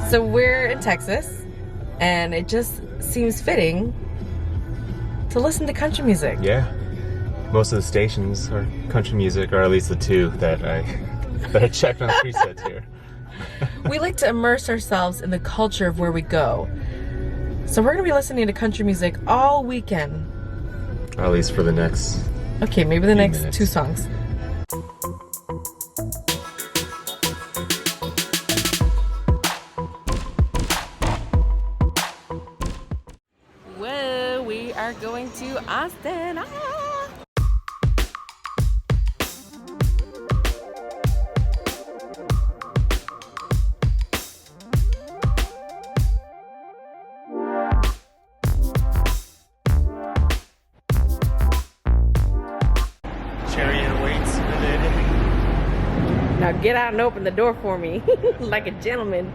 So we're in Texas, and it just seems fitting to listen to country music. Yeah. Most of the stations are country music, or at least the two that I checked on the presets here. We like to immerse ourselves in the culture of where we go. So we're gonna be listening to country music all weekend. Or at least for the next... Okay, maybe the next minutes. 2 songs. Whoa, we are going to Austin. Chariot waits. Now get out and open the door for me, like a gentleman.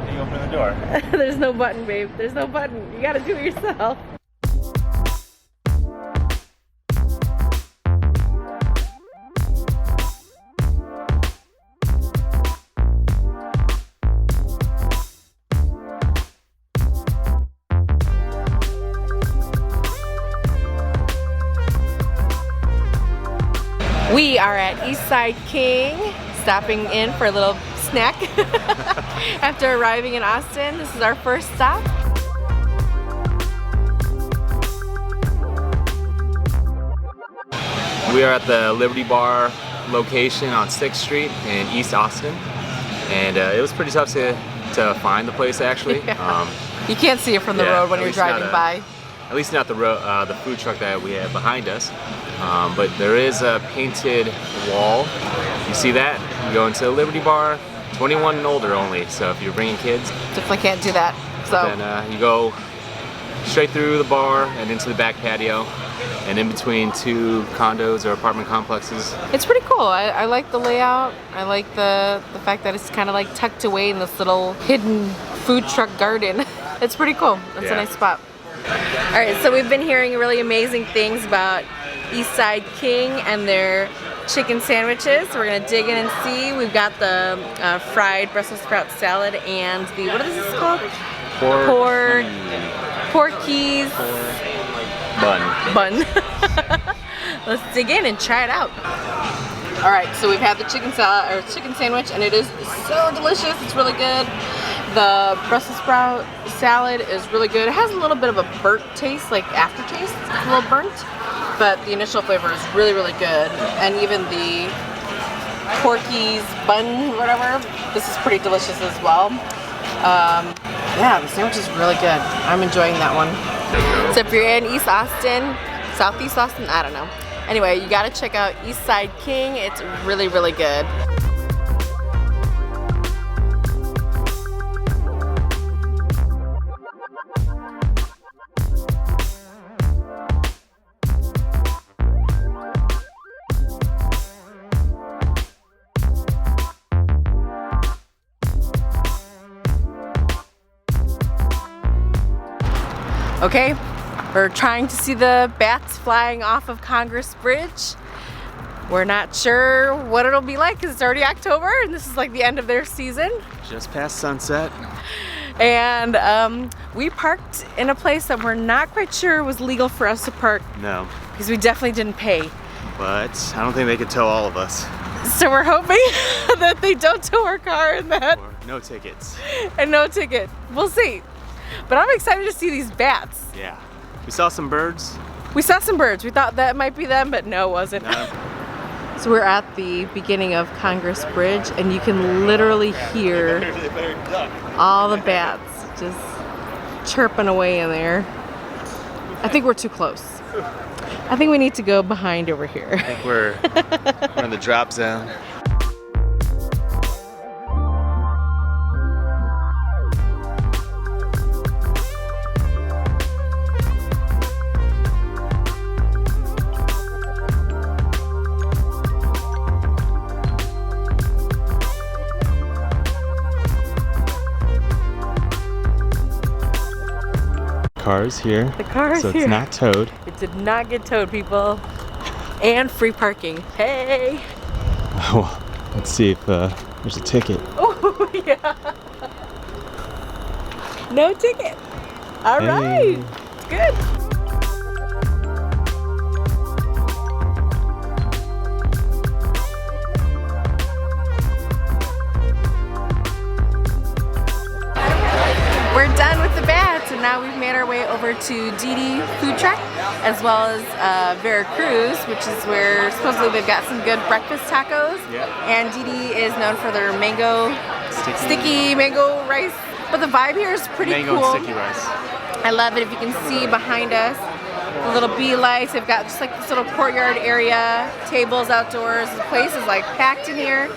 Can you open the door? There's no button, babe. There's no button. You gotta do it yourself. We are at Eastside King, stopping in for a little snack after arriving in Austin. This is our first stop. We are at the Liberty Bar location on 6th Street in East Austin, and it was pretty tough to find the place actually. Yeah. You can't see it from the road when you're driving by. At least not the food truck that we have behind us. But there is a painted wall. You see that? You go into the Liberty Bar, 21 and older only. So if you're bringing kids, Definitely can't do that. So then you go straight through the bar and into the back patio, and in between 2 condos or apartment complexes. it's pretty cool. I like the layout. I like the fact that it's kind of like tucked away in this little hidden food truck garden. It's pretty cool. It's a nice spot. All right, so we've been hearing really amazing things about Eastside King and their chicken sandwiches. So we're gonna dig in and see. We've got the fried Brussels sprout salad and the, what is this called? Porky's bun. Let's dig in and try it out. All right, so we've had the chicken salad or chicken sandwich, and it is so delicious. It's really good. The Brussels sprout salad is really good. It has a little bit of a burnt taste, like aftertaste. It's a little burnt, but the initial flavor is really, really good. And even the Porky's bun, whatever, this is pretty delicious as well. Yeah, the sandwich is really good. I'm enjoying that one. So if you're in East Austin, Southeast Austin, I don't know. Anyway, you gotta check out Eastside King. It's really, really good. Okay, we're trying to see the bats flying off of Congress Bridge. We're not sure what it'll be like because it's already October and this is like the end of their season. Just past sunset. And we parked in a place that we're not quite sure was legal for us to park. No. Because we definitely didn't pay. But I don't think they could tow all of us. So we're hoping that they don't tow our car and that. Or no tickets. And no ticket. We'll see. But I'm excited to see these bats. Yeah. We saw some birds. We saw some birds. We thought that might be them, but no, it wasn't. No. So we're at the beginning of Congress Bridge, and you can literally hear all the bats just chirping away in there. I think we're too close. I think we need to go behind over here. I think we're in the drop zone. Cars here. The car is so here. it's not towed. It did not get towed, people. And free parking. Hey! Oh, let's see if there's a ticket. Oh, yeah. No ticket. All right. Good. We're done with the bats, and now we've made our way over to Didi Food Truck, as well as Veracruz, which is where supposedly they've got some good breakfast tacos. Yep. And Didi is known for their mango, sticky mango rice. But the vibe here is pretty Mango cool. and sticky rice. I love it. If you can see behind us, the little bee lights. They've got just like this little courtyard area, tables outdoors. The place is like packed in here.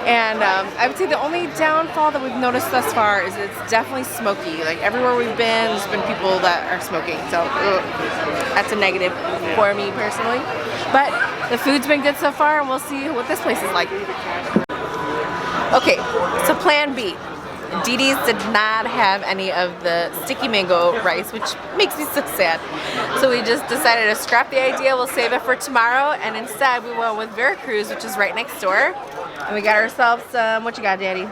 And I would say the only downfall that we've noticed thus far is it's definitely smoky. Like everywhere we've been, there's been people that are smoking. So that's a negative for me personally. But the food's been good so far, and we'll see what this place is like. Okay, so plan B. Didi's did not have any of the sticky mango rice, which makes me so sad. So we just decided to scrap the idea. We'll save it for tomorrow, and instead we went with Veracruz, which is right next door. And we got ourselves some, what you got, Daddy?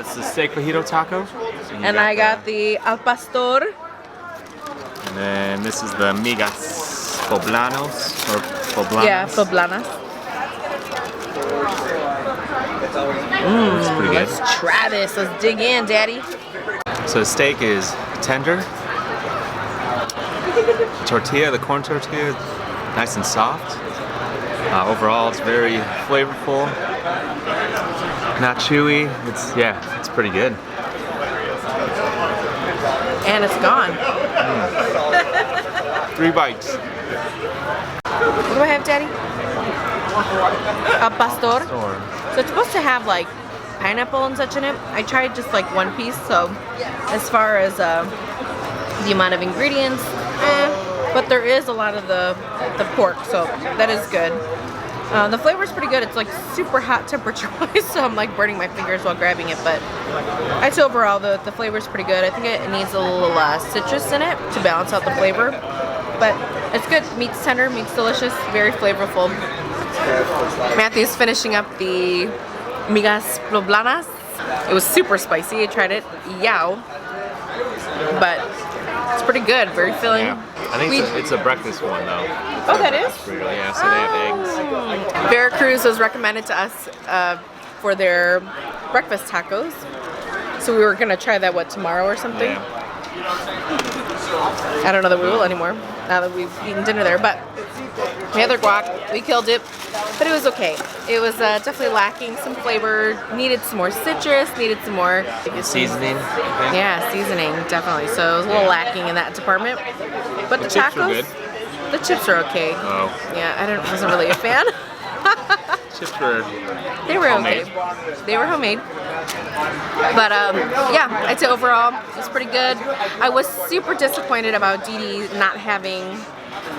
It's a steak fajito taco. So And I got the al pastor. And then this is the migas poblanos, or poblanas. Yeah, poblanas. It's pretty good. Let's try this. Let's dig in, Daddy. So the steak is tender. Tortilla, the corn tortilla, nice and soft. Overall, it's very flavorful. Not chewy. It's pretty good. And it's gone. 3 bites. What do I have, Daddy? Al pastor. So it's supposed to have like pineapple and such in it. I tried just like one piece, so as far as the amount of ingredients, but there is a lot of the pork, so that is good. The flavor is pretty good. It's like super hot temperature-wise, so I'm like burning my fingers while grabbing it, but I'd say overall the flavor is pretty good. I think it needs a little citrus in it to balance out the flavor, but it's good. Meat's tender, meat's delicious, very flavorful. Matthew's finishing up the migas poblanas. It was super spicy. I tried it, but it's pretty good, very filling. Yeah. I think it's a breakfast one though. Oh, that is? Yeah, so they have eggs. Veracruz was recommended to us for their breakfast tacos. So we were gonna try that, tomorrow or something? Yeah. I don't know that we will anymore, now that we've eaten dinner there, but we had their guac, we killed it, but it was okay. It was definitely lacking some flavor, needed some more citrus, needed some more Seasoning. Yeah, seasoning, definitely. So it was a little lacking in that department. But the chips tacos, were good. The chips are okay. Oh. Yeah, I wasn't really a fan. Chips were okay. They were homemade. But yeah, I'd say overall it's pretty good. I was super disappointed about Didi not having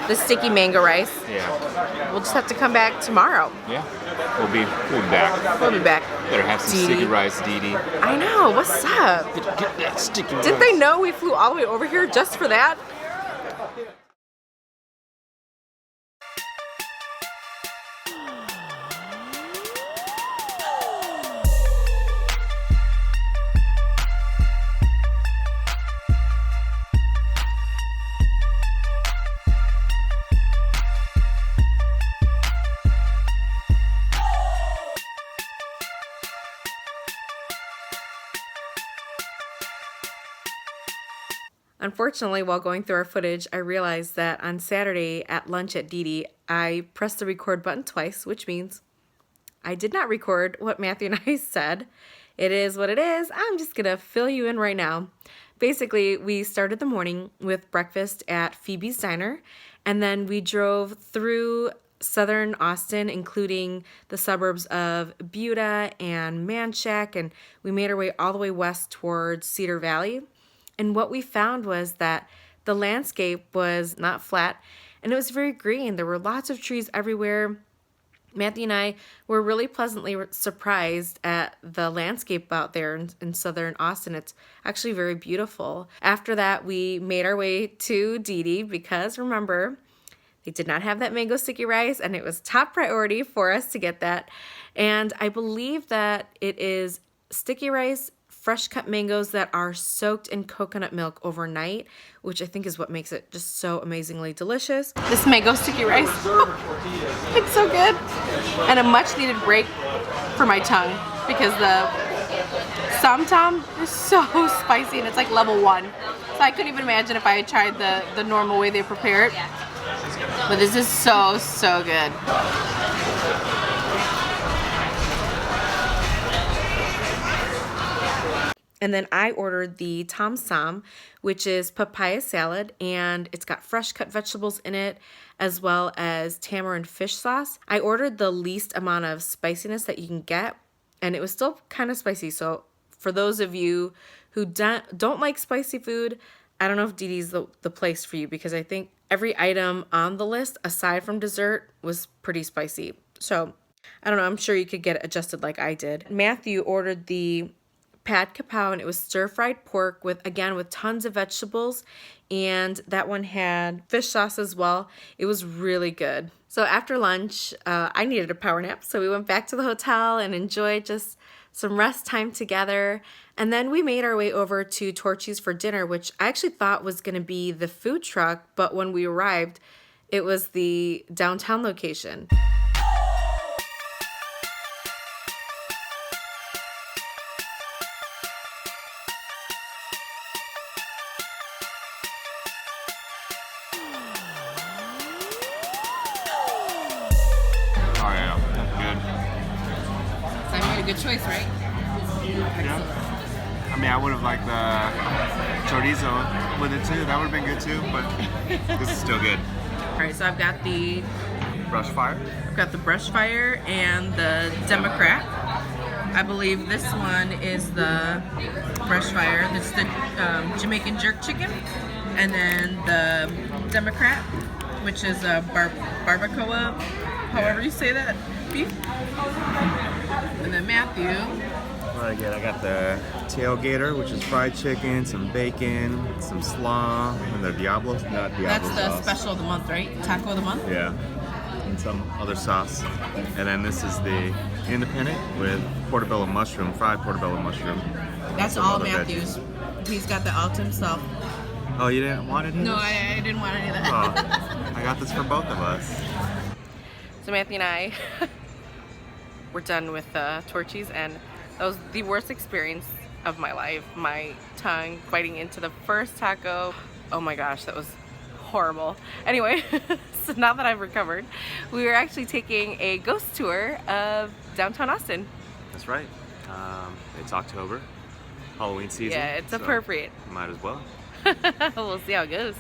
the sticky mango rice. Yeah. We'll just have to come back tomorrow. Yeah. We'll be back. We'll be back. Better have some sticky rice, Didi. I know. What's up? Get that sticky rice. Didn't they know we flew all the way over here just for that? Unfortunately, while going through our footage, I realized that on Saturday at lunch at Didi, I pressed the record button twice, which means I did not record what Matthew and I said. It is what it is. I'm just going to fill you in right now. Basically, we started the morning with breakfast at Phoebe's Diner, and then we drove through southern Austin, including the suburbs of Buda and Manchac, and we made our way all the way west towards Cedar Valley. And what we found was that the landscape was not flat, and it was very green. There were lots of trees everywhere. Matthew and I were really pleasantly surprised at the landscape out there in southern Austin. It's actually very beautiful. After that, we made our way to Didi because, remember, they did not have that mango sticky rice, and it was top priority for us to get that. And I believe that it is sticky rice, fresh cut mangoes that are soaked in coconut milk overnight, which I think is what makes it just so amazingly delicious. This mango sticky rice, it's so good. And a much needed break for my tongue because the Som is so spicy and it's like level 1. So I couldn't even imagine if I had tried the normal way they prepare it. But this is so, so good. And then I ordered the Tom Som, which is papaya salad, and it's got fresh cut vegetables in it, as well as tamarind fish sauce. I ordered the least amount of spiciness that you can get, and it was still kind of spicy. So for those of you who don't like spicy food, I don't know if DD's the place for you, because I think every item on the list, aside from dessert, was pretty spicy. So I don't know, I'm sure you could get it adjusted like I did. Matthew ordered the pad kapow, and it was stir-fried pork with tons of vegetables, and that one had fish sauce as well. It was really good. So after lunch, I needed a power nap, so we went back to the hotel and enjoyed just some rest time together. And then we made our way over to Torchy's for dinner, which I actually thought was going to be the food truck, but when we arrived, it was the downtown location. Oh yeah, good. So I made a good choice, right? Yeah. I mean, I would have liked the chorizo with it too. That would have been good too, but this is still good. All right, so I've got the Brush fire. I've got the brush fire and the Democrat. I believe this one is the brush fire. This is the Jamaican jerk chicken, and then the Democrat, which is a barbacoa, however you say that, beef. And then Matthew. Well, again, I got the tailgater, which is fried chicken, some bacon, some slaw, and the Diablo, not Diablo That's the sauce. special of the month, right? Taco of the month? Yeah, and some other sauce. And then this is the independent with portobello mushroom, fried portobello mushroom. That's Some all other Matthew's. He's got the all to himself. Oh, you didn't want it? No, I didn't want any of that. Oh, I got this for both of us. So Matthew and I were done with Torchy's, and that was the worst experience of my life. My tongue biting into the first taco. Oh my gosh, that was horrible. Anyway, so now that I've recovered, we were actually taking a ghost tour of downtown Austin. That's right. It's October, Halloween season. Yeah, it's so appropriate. Might as well. We'll see how it goes.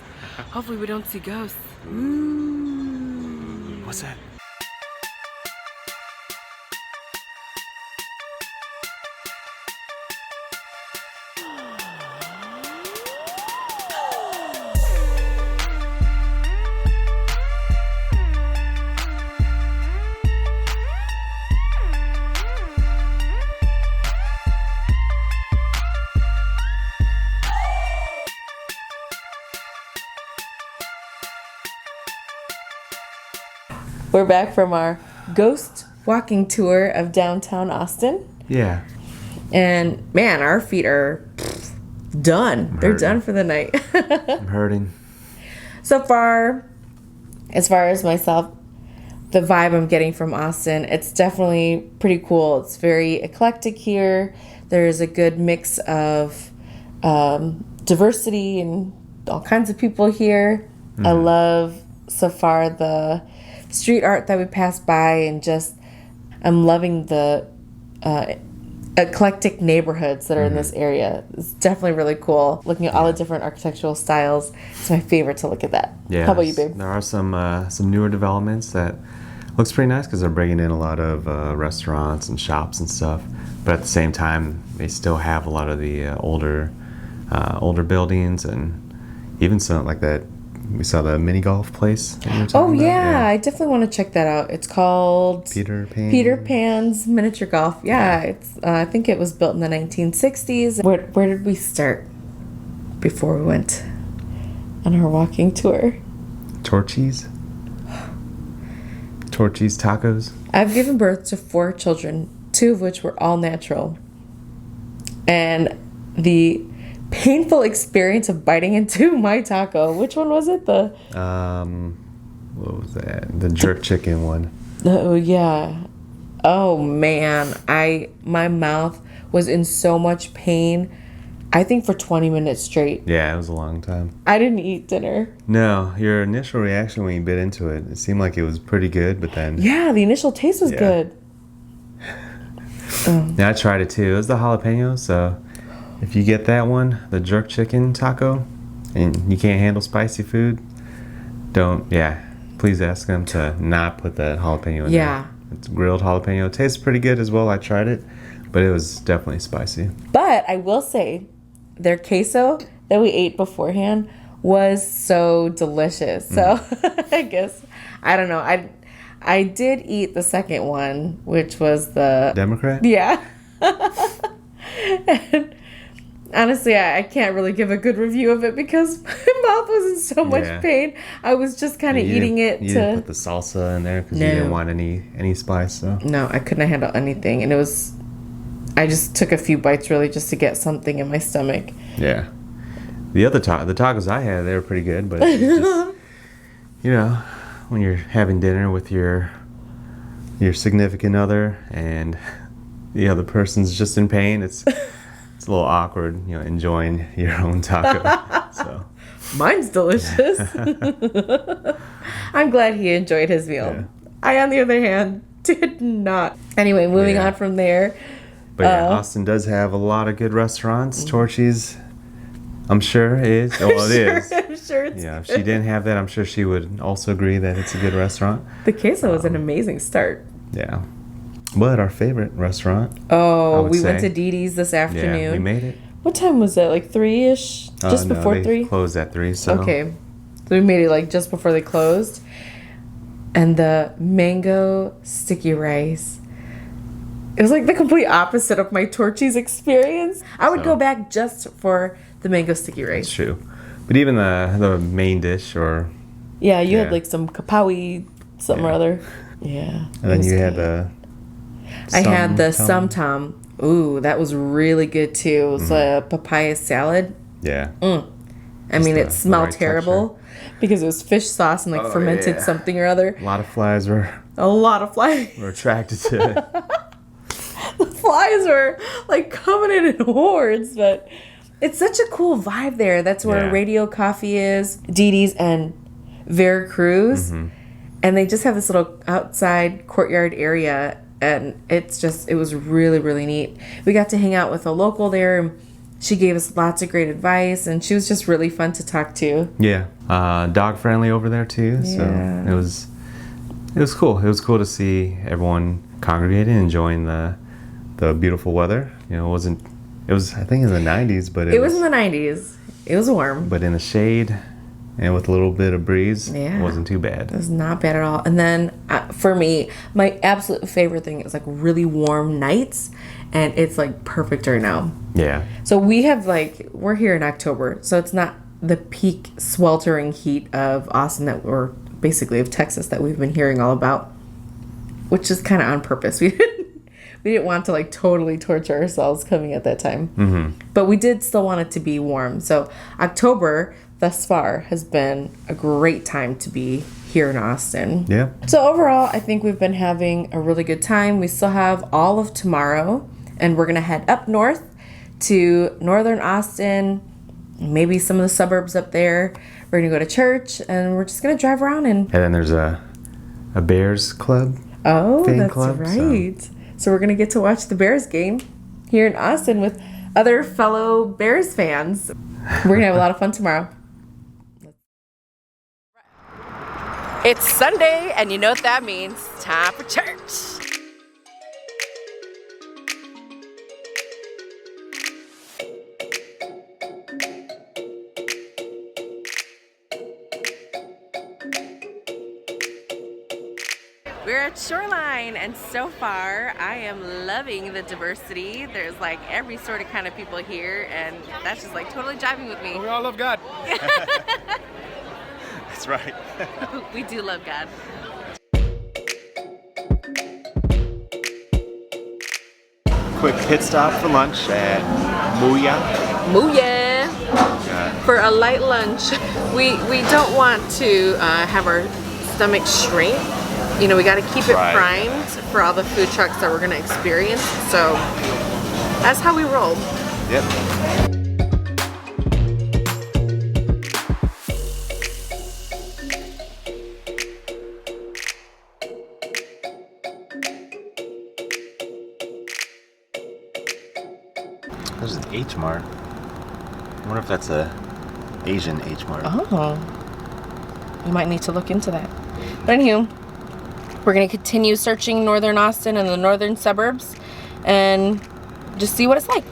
Hopefully we don't see ghosts. What's that? We're back from our ghost walking tour of downtown Austin. Yeah. And man, our feet are done. They're done for the night. I'm hurting. So far, as far as myself, the vibe I'm getting from Austin, it's definitely pretty cool. It's very eclectic here. There's a good mix of diversity and all kinds of people here. Mm-hmm. I love so far the street art that we passed by, and just I'm loving the eclectic neighborhoods that are in this area. It's definitely really cool. Looking at all the different architectural styles, it's my favorite to look at that. Yeah. How about you, babe? There are some newer developments that looks pretty nice because they're bringing in a lot of restaurants and shops and stuff. But at the same time, they still have a lot of the older buildings, and even some like that. We saw the mini golf place that you were talking about. Yeah, I definitely want to check that out. It's called Peter Pan's Miniature Golf. Yeah, it's I think it was built in the 1960s. Where did we start before we went on our walking tour? Torchy's Tacos. I've given birth to 4 children, 2 of which were all natural. and the painful experience of biting into the painful experience of biting into my taco. Which one was it? The what was that? The jerk chicken one. oh yeah. Oh man, my mouth was in so much pain. I think for 20 minutes straight. Yeah, it was a long time. I didn't eat dinner. No, your initial reaction when you bit into it, it seemed like it was pretty good, but then... Yeah, the initial taste was good. Yeah, I tried it too. It was the jalapeno, so if you get that one, the jerk chicken taco, and you can't handle spicy food, please ask them to not put that jalapeno in there. It's grilled jalapeno. It tastes pretty good as well. I tried it, but it was definitely spicy. But I will say, their queso that we ate beforehand was so delicious. So I guess, I don't know. I did eat the second one, which was the... Democrat? Yeah. And honestly, I can't really give a good review of it because my mouth was in so much pain. I was just kind of eating it You didn't put the salsa in there because you didn't want any spice, so... No, I couldn't handle anything. And it was... I just took a few bites really just to get something in my stomach. Yeah. The other the tacos I had, they were pretty good, but it's just, you know, when you're having dinner with your significant other and the other person's just in pain, it's a little awkward, you know, enjoying your own taco. So mine's delicious. I'm glad he enjoyed his meal. Yeah. I, on the other hand, did not. Anyway, moving on from there. But yeah, Austin does have a lot of good restaurants. Torchy's, I'm sure is. Well, it is. I'm sure it's Yeah, if she didn't have that, I'm sure she would also agree that it's a good restaurant. The queso was an amazing start. Yeah. But our favorite restaurant. Oh, we went to Dee Dee's this afternoon. Yeah, we made it. What time was it? Like 3-ish? Just before they 3? Closed at 3, so. Okay. So we made it like just before they closed. And the mango sticky rice. It was like the complete opposite of my Torchy's experience. I would go back just for the mango sticky rice. That's true. But even the main dish or... Yeah, you had like some kapawi something or other. Yeah. And then you had the... I had the sum tam. Ooh, that was really good too. It was a papaya salad. Yeah. I mean, it smelled terrible because it was fish sauce and like fermented something or other. A lot of flies were attracted to it. The flies were like coming in hordes, but it's such a cool vibe there. That's where Radio Coffee is, Dee Dee's and Veracruz. And they just have this little outside courtyard area, and it was really, really neat. We got to hang out with a local there, and she gave us lots of great advice, and she was just really fun to talk to. Yeah. Dog friendly over there too, so it was cool. It was cool to see everyone congregating, enjoying the beautiful weather. You know, it was I think in the 90s, but it was in the 90s. It was warm. But in the shade and with a little bit of breeze, it wasn't too bad. It was not bad at all. And then for me, my absolute favorite thing is like really warm nights, and it's like perfect right now. Yeah. So we're here in October, so it's not the peak sweltering heat of Austin or basically of Texas that we've been hearing all about, which is kind of on purpose. We didn't want to like totally torture ourselves coming at that time. But we did still want it to be warm. So October thus far has been a great time to be here in Austin. Yeah. So overall, I think we've been having a really good time. We still have all of tomorrow, and we're going to head up north to northern Austin, maybe some of the suburbs up there. We're going to go to church, and we're just going to drive around. And then there's a Bears club. Oh, that's club, right. So we're going to get to watch the Bears game here in Austin with other fellow Bears fans. We're going to have a lot of fun tomorrow. It's Sunday, and you know what that means. Time for church. We're at Shoreline, and so far I am loving the diversity. There's like every sort of kind of people here, and that's just like totally jiving with me. We all love God. That's right. We do love God. quick pit stop for lunch at Muya. Muya! For a light lunch. We don't want to have our stomach shrink. You know, we got to keep it primed for all the food trucks that we're going to experience. So that's how we roll. Yep. There's an H Mart. I wonder if that's a Asian H Mart. Oh, we might need to look into that. But anywho, we're gonna continue searching northern Austin and the northern suburbs and just see what it's like.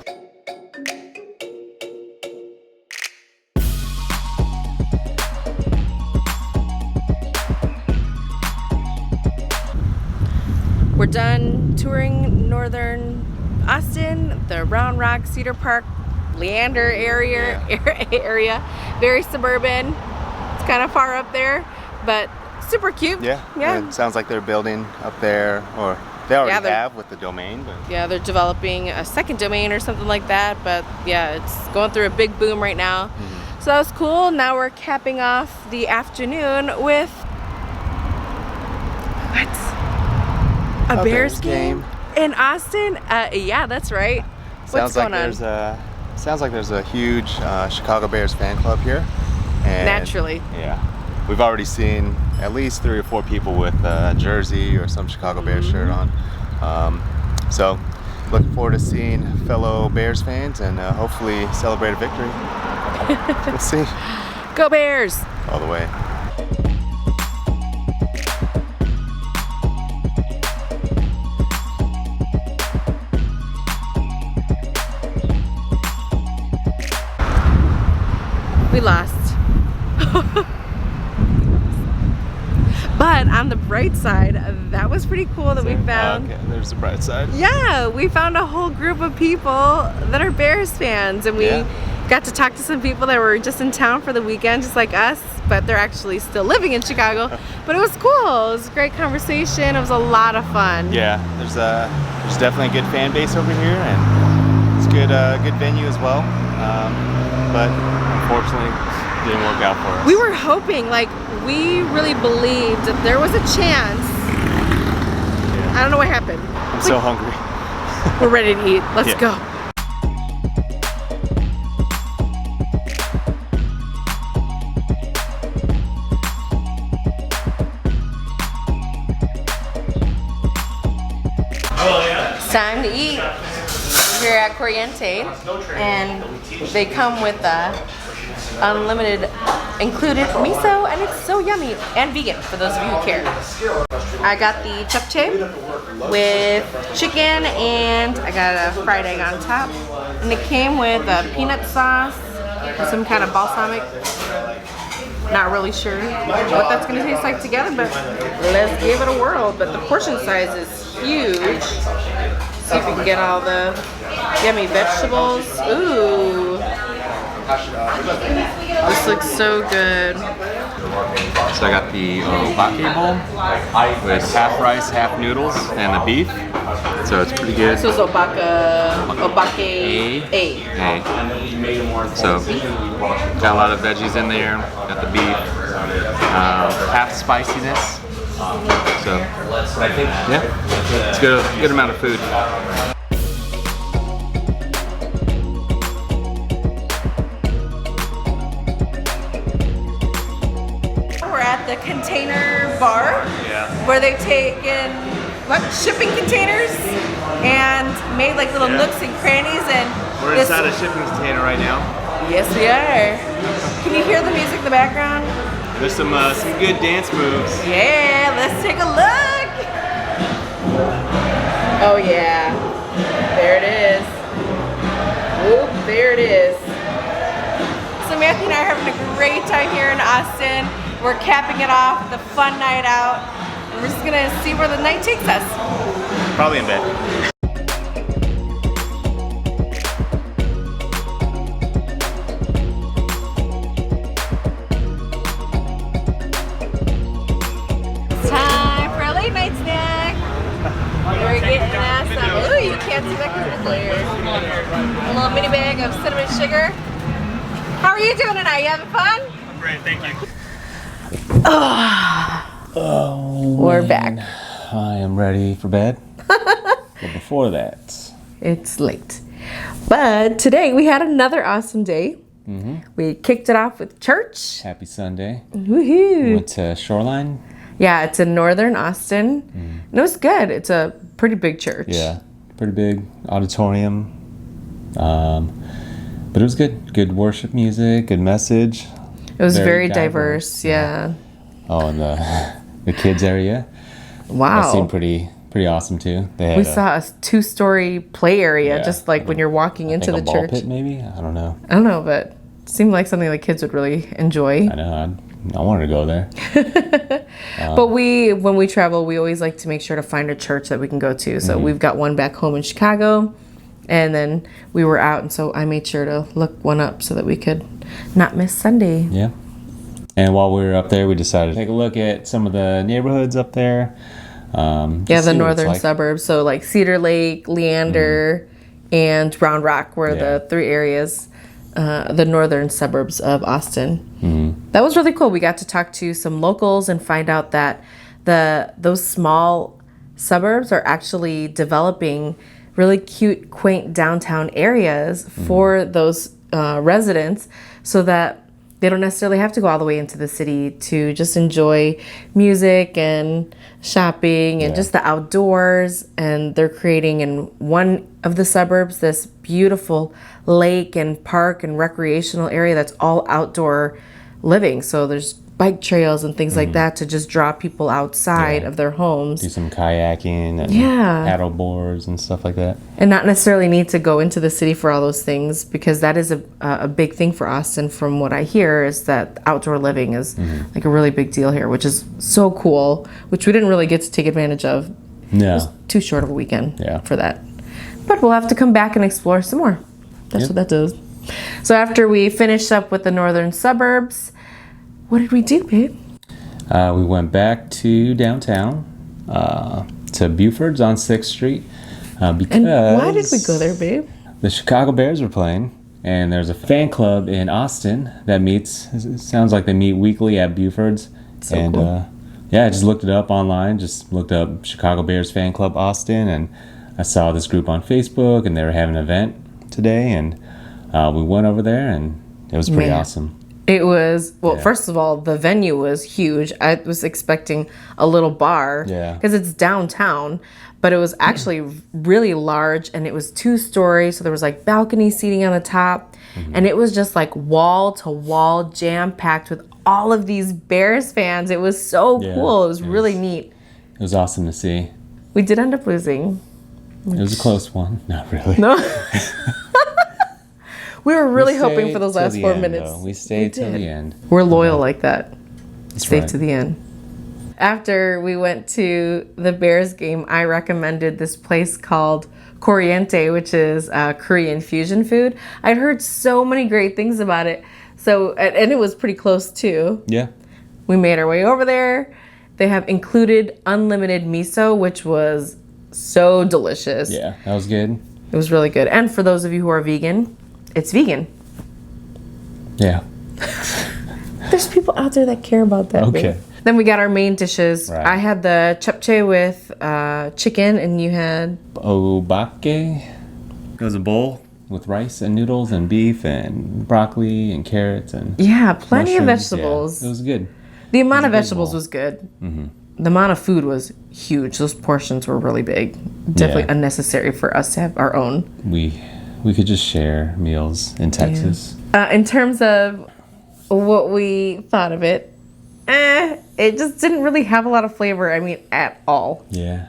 We're done touring northern Austin, the Round Rock, Cedar Park, Leander area. Very suburban. It's kind of far up there, but super cute. Yeah. It sounds like they're building up there, or they already have with the domain. But yeah, they're developing a second domain or something like that. But yeah, it's going through a big boom right now. Mm-hmm. So that was cool. Now we're capping off the afternoon with a Bears game in Austin. Yeah, that's right. What's going on? Sounds like there's a huge Chicago Bears fan club here. And naturally. Yeah. We've already seen at least 3 or 4 people with a jersey or some Chicago Bears shirt on. So looking forward to seeing fellow Bears fans and hopefully celebrate a victory. We'll see. Go Bears! All the way. We lost. But on the bright side, that was pretty cool that we found. Okay, there's the bright side. Yeah, we found a whole group of people that are Bears fans, and we got to talk to some people that were just in town for the weekend, just like us, but they're actually still living in Chicago. But it was cool. It was a great conversation. It was a lot of fun. Yeah, there's definitely a good fan base over here, and it's good venue as well. But unfortunately, it didn't work out for us. We were hoping, like, we really believed that there was a chance. I don't know what happened. I'm so hungry. We're ready to eat. Let's go. It's time to eat. We're here at Corriente, and they come with unlimited included miso, and it's so yummy and vegan for those of you who care. I got the japchae with chicken, and I got a fried egg on top, and it came with a peanut sauce and some kind of balsamic. Not really sure what that's gonna taste like together, but let's give it a whirl. But the portion size is huge. See if we can get all the yummy vegetables. Ooh. This looks so good. So I got the obake bowl with half rice, half noodles, and the beef. So it's pretty good. This was obake A. So got a lot of veggies in there. Got the beef, half spiciness. So yeah, it's a good amount of food. The container bar, where they've taken shipping containers and made like little nooks and crannies, and we're inside a shipping container right now. Yes, we are. Can you hear the music in the background? There's some good dance moves. Yeah, let's take a look. Oh yeah, there it is. Whoop, there it is. So Matthew and I are having a great time here in Austin. We're capping it off with a fun night out. We're just gonna see where the night takes us. Probably in bed. Time for a late night snack. We're getting us some. Ooh, you can't can't see that because of the glare. A little mini bag of cinnamon sugar. How are you doing tonight? You having fun? I'm great, thank you. We're back. I am ready for bed. But before that, It's late. But today we had another awesome day. We kicked it off with church. happy Sunday. Woohoo! Went to Shoreline. Yeah, it's in northern Austin. And it was good. It's a pretty big church. Yeah, pretty big auditorium. But it was good. Good worship music, good message. It was very diverse. Yeah. Oh, and the kids area. Wow. That seemed pretty awesome too. They had We saw a 2-story play area, just like when you're walking into the a ball church. pit, maybe. I don't know. I don't know, but it seemed like something the kids would really enjoy. I know. I wanted to go there. But when we travel, we always like to make sure to find a church that we can go to. So we've got one back home in Chicago, and then we were out, and so I made sure to look one up so that we could not miss Sunday. Yeah. And while we were up there, we decided to take a look at some of the neighborhoods up there. Yeah, the northern suburbs. So like Cedar Lake, Leander, and Round Rock were the 3 areas, the northern suburbs of Austin. That was really cool. We got to talk to some locals and find out that those small suburbs are actually developing really cute, quaint downtown areas for those residents, so that they don't necessarily have to go all the way into the city to just enjoy music and shopping and just the outdoors. And they're creating in one of the suburbs this beautiful lake and park and recreational area that's all outdoor living. So there's bike trails and things like that to just draw people outside of their homes. Do some kayaking and paddle boards and stuff like that. And not necessarily need to go into the city for all those things, because that is a big thing for Austin. From what I hear, is that outdoor living is like a really big deal here, which is so cool, which we didn't really get to take advantage of. No. It was too short of a weekend Yeah. for that. But we'll have to come back and explore some more. That's what that does. So after we finished up with the northern suburbs, what did we do, babe? We went back to downtown, to Buford's on 6th Street. Because And why did we go there, babe? the Chicago Bears were playing, and there's a fan club in Austin that meets. It sounds like they meet weekly at Buford's. So cool. I just looked it up online. Just looked up Chicago Bears Fan Club Austin, and I saw this group on Facebook, and they were having an event today, and we went over there, and it was pretty awesome. It was, first of all, the venue was huge. I was expecting a little bar because it's downtown, but it was actually really large, and it was 2-story. So there was like balcony seating on the top, and it was just like wall to wall, jam packed with all of these Bears fans. It was so cool. It was really neat. It was awesome to see. We did end up losing. It was a close one. Not really. No. We were really hoping for those last 4 minutes. We stayed till the end. We're loyal like that. Stay right. to the end. After we went to the Bears game, I recommended this place called Corriente, which is Korean fusion food. I'd heard so many great things about it. So, and it was pretty close too. Yeah. We made our way over there. They have included unlimited miso, which was so delicious. Yeah, that was good. It was really good. And for those of you who are vegan, it's vegan. Yeah. There's people out there that care about that. Okay. Babe. Then we got our main dishes. Right. I had the japchae with chicken, and you had Obake. It was a bowl with rice and noodles and beef and broccoli and carrots and plenty of mushrooms. vegetables. Yeah, it was good. The amount of vegetables was good. The amount of food was huge. Those portions were really big. Definitely unnecessary for us to have our own. We could just share meals in Texas. In terms of what we thought of it, it just didn't really have a lot of flavor. I mean, at all. Yeah.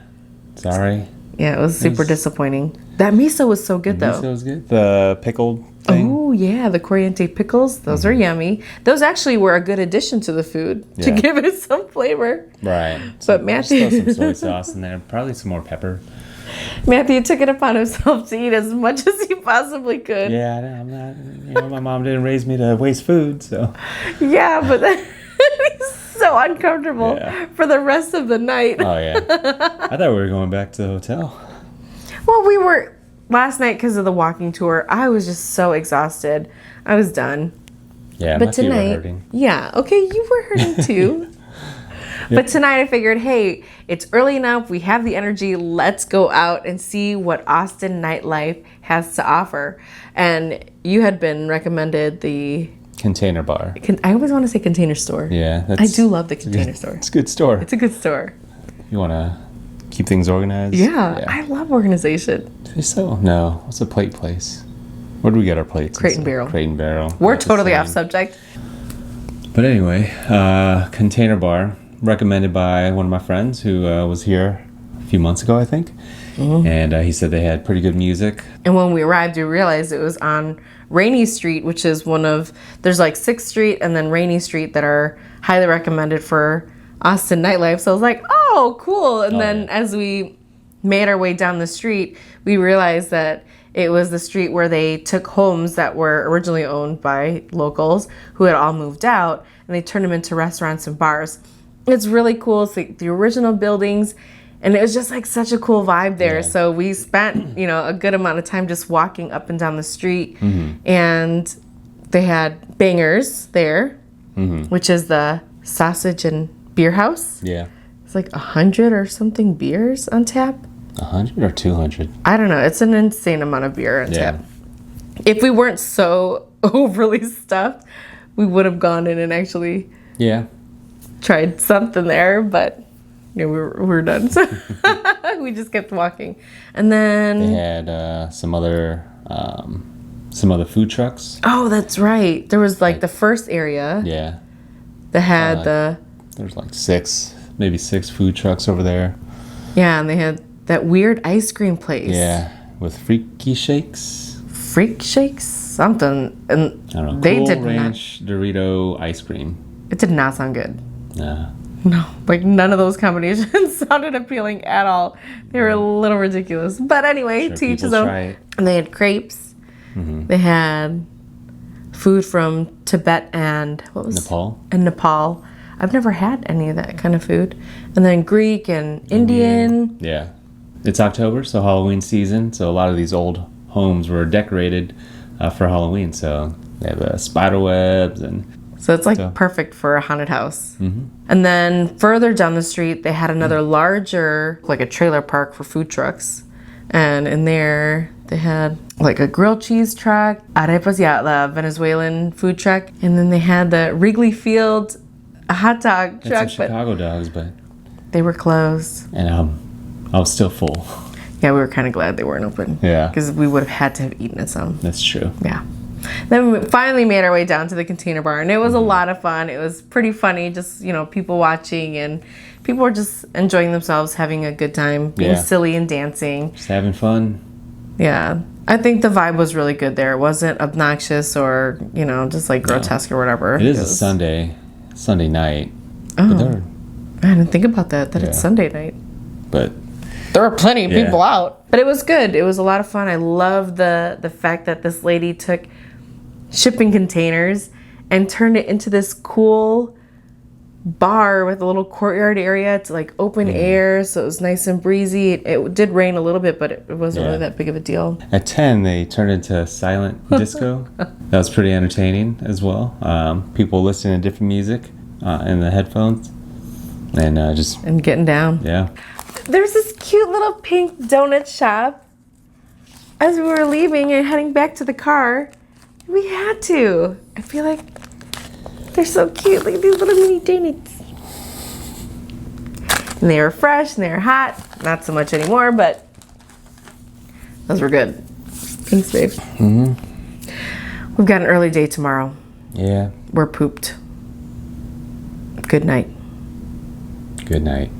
Sorry. Yeah, it was super disappointing. That miso was so good, though. Miso was good. The pickled thing. Oh, yeah, the Corriente pickles. Those are yummy. Those actually were a good addition to the food to give it some flavor. Right. But Matthew... Still some soy sauce in there. Probably some more pepper. Matthew took it upon himself to eat as much as he possibly could. Yeah, I'm not... my mom didn't raise me to waste food, so... Yeah, but he's so uncomfortable for the rest of the night. Oh, yeah. I thought we were going back to the hotel. Well, we were last night, because of the walking tour, I was just so exhausted. I was done. Yeah, but my feet were tonight, hurting. yeah, okay, you were hurting too. But tonight I figured, hey, it's early enough. We have the energy. Let's go out and see what Austin nightlife has to offer. And you had been recommended the Container Bar. I always want to say Container Store. Yeah, I do love the Container Store. It's a good store. It's a good store. You want to keep things organized? Yeah, I love organization. So no, what's a plate place? Where do we get our plates? Crate and Barrel. Crate and Barrel. We're totally off subject. But anyway, Container Bar, recommended by one of my friends who was here a few months ago, I think. Mm-hmm. And he said they had pretty good music. And when we arrived, we realized it was on Rainy Street, which is there's like 6th Street and then Rainy Street that are highly recommended for Austin nightlife. So I was like, oh, cool. And then as we made our way down the street, we realized that it was the street where they took homes that were originally owned by locals who had all moved out, and they turned them into restaurants and bars. It's really cool. It's like the original buildings, and it was just like such a cool vibe there. Yeah. So we spent, a good amount of time just walking up and down the street, and they had Bangers there, which is the sausage and beer house. Yeah. It's like 100 or something beers on tap. 100 or 200? I don't know. It's an insane amount of beer on tap. If we weren't so overly stuffed, we would have gone in and actually tried something there, but we were done. So we just kept walking. And then they had some other food trucks. Oh, that's right. There was like the first area. Yeah. That had there's like 6 food trucks over there. Yeah, and they had that weird ice cream place. Yeah, with freaky shakes. Freak shakes? Something. And I don't know. They Cool did Ranch Dorito ice cream. It did not sound good. Nah. No, like none of those combinations sounded appealing at all. They were a little ridiculous. But anyway, to each his own. And they had crepes. They had food from Tibet and Nepal. And Nepal. I've never had any of that kind of food. And then Greek and Indian. Yeah. It's October, so Halloween season. So a lot of these old homes were decorated for Halloween. So they have spider webs and... So it's like perfect for a haunted house. And then further down the street, they had another larger, like a trailer park for food trucks. And in there, they had like a grilled cheese truck, arepas, the Venezuelan food truck. And then they had the Wrigley Field hot dog truck. That's Chicago dogs, but... They were closed. And I was still full. Yeah, we were kind of glad they weren't open. Yeah. Because we would have had to have eaten at some. That's true. Yeah. Then we finally made our way down to the Container Bar, and it was a lot of fun. It was pretty funny, just, people watching, and people were just enjoying themselves, having a good time, being silly and dancing. Just having fun. Yeah. I think the vibe was really good there. It wasn't obnoxious or, just like grotesque or whatever. It is a Sunday night. Oh. I didn't think about that it's Sunday night. But there were plenty of people out. But it was good. It was a lot of fun. I love the fact that this lady took shipping containers and turned it into this cool bar with a little courtyard area. It's like open air, so it was nice and breezy. It did rain a little bit, but it wasn't really that big of a deal. At 10, they turned into silent disco. That was pretty entertaining as well. People listening to different music in the headphones and getting down. Yeah. There's this cute little pink donut shop. As we were leaving and heading back to the car, we had to. I feel like they're so cute. Look at these little mini donuts. And they were fresh and they were hot. Not so much anymore, but those were good. Thanks, babe. We've got an early day tomorrow. Yeah. We're pooped. Good night. Good night.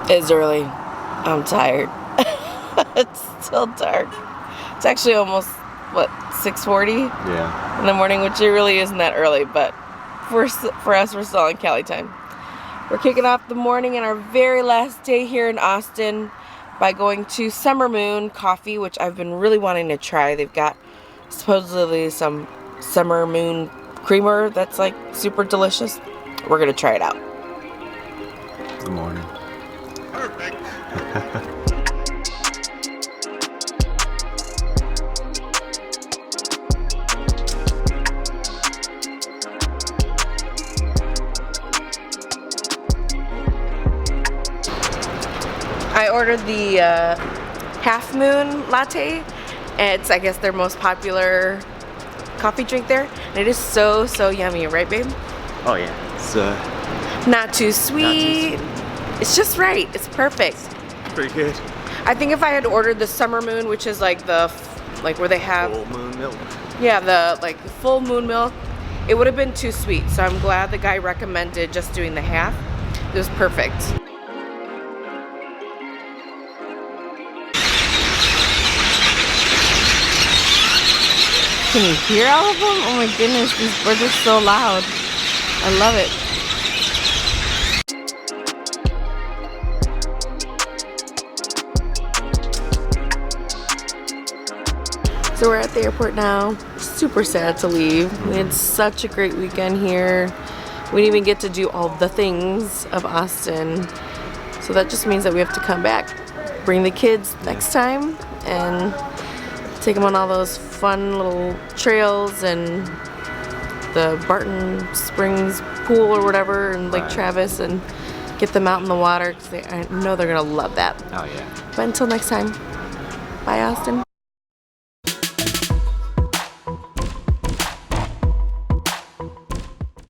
It's early. I'm tired. It's still dark. It's actually almost, 6:40? Yeah. In the morning, which it really isn't that early, but for us, we're still on Cali time. We're kicking off the morning and our very last day here in Austin by going to Summer Moon Coffee, which I've been really wanting to try. They've got supposedly some Summer Moon creamer that's like super delicious. We're gonna try it out. Good morning. Perfect. I ordered the Half Moon latte. It's, I guess, their most popular coffee drink there. And it is so, so yummy, right, babe? Oh yeah, it's not too sweet. It's just right. It's perfect. pretty good. I think if I had ordered the Summer Moon, which is like the, like where they have Full moon milk. Yeah, the like full moon milk, it would have been too sweet. So I'm glad the guy recommended just doing the half. It was perfect. Can you hear all of them? Oh my goodness, these birds are so loud. I love it. So we're at the airport now. Super sad to leave. We had such a great weekend here. We didn't even get to do all the things of Austin. So that just means that we have to come back, bring the kids next time, and take them on all those fun little trails and the Barton Springs pool or whatever, and Lake Travis, and get them out in the water because I know they're gonna love that. Oh yeah. But until next time, bye Austin.